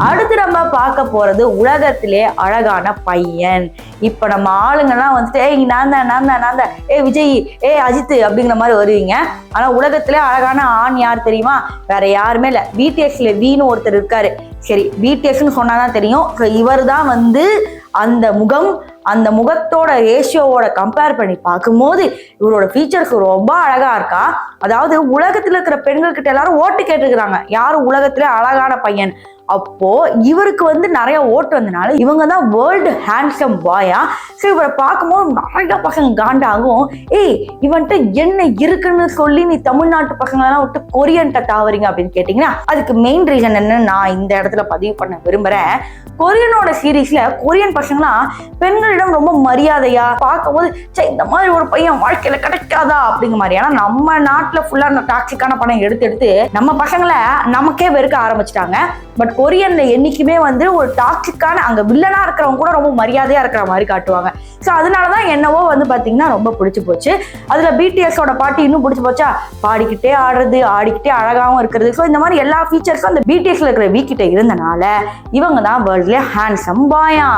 அடுத்து நம்ம பார்க்க போறது உலகத்திலே அழகான பையன். இப்ப நம்ம ஆளுங்கெல்லாம் வந்துட்டு ஏய் நான் தான் விஜய் அஜித் அப்படிங்கிற மாதிரி வருவீங்க. ஆனா உலகத்திலே அழகான ஆண் யார் தெரியுமா? வேற யாருமே இல்ல, பிடிஎஸ்ல வீணு ஒருத்தர் இருக்காரு. சரி, பிடிஎஸ்ன்னு சொன்னாதான் தெரியும். இவர் தான் வந்து அந்த முகம், அந்த முகத்தோட ரேஷியோவோட கம்பேர் பண்ணி பார்க்கும்போது இவரோட ஃபீச்சர்ஸ் ரொம்ப அழகா இருக்கா. அதாவது உலகத்துல இருக்கிற பெண்கள் கிட்ட எல்லாரும் ஓட்டு கேட்டுக்கிறாங்க, யாரும் உலகத்திலே அழகான பையன். அப்போ இவருக்கு வந்து நிறைய ஓட்டு வந்தனால இவங்க தான் வேர்ல்டு ஹேண்ட்ஸம் பாயா. சரி, இவரை பார்க்கும்போது நிறைய பசங்க காண்டாகும். இவன்ட்டு என்ன இருக்குன்னு சொல்லி நீ தமிழ்நாட்டு பசங்களெல்லாம் விட்டு கொரியன்ட்ட தாவறீங்க அப்படின்னு கேட்டீங்கன்னா அதுக்கு மெயின் ரீசன் என்னன்னு நான் இந்த இடத்துல பதிவு பண்ண விரும்புறேன். கொரியனோட சீரீஸ்ல கொரியன் பசங்களாம் பெண்களிடம் ரொம்ப மரியாதையா பார்க்கும்போது இந்த மாதிரி ஒரு பையன் வாழ்க்கையில கிடைக்காதா அப்படிங்கிற மாதிரி. ஏன்னா நம்ம நாட்டுல ஃபுல்லா டாக்ஸிக்கான பணம் எடுத்து நம்ம பசங்களை நமக்கே வெறுக்க ஆரம்பிச்சிட்டாங்க. பட் கொரியன்ல என்னைக்குமே வந்து ஒரு டாக்ஸிக்கான அங்க வில்லனா இருக்கிறவங்க கூட ரொம்ப மரியாதையா இருக்கிற மாதிரி காட்டுவாங்க. ஸோ அதனாலதான் என்னவோ வந்து பாத்தீங்கன்னா ரொம்ப பிடிச்சு போச்சு. அதுல பிடிஎஸோட பாட்டு இன்னும் பிடிச்சு போச்சா, பாடிக்கிட்டே ஆடுறது, ஆடிக்கிட்டே அழகாவும் இருக்கிறது. ஸோ இந்த மாதிரி எல்லா ஃபீச்சர்ஸும் அந்த பிடிஎஸ்ல இருக்கிற வீக்கிட்ட இருந்தனால இவங்க தான் வேர்ல்ட்ல ஹேண்ட்ஸம் பாயா.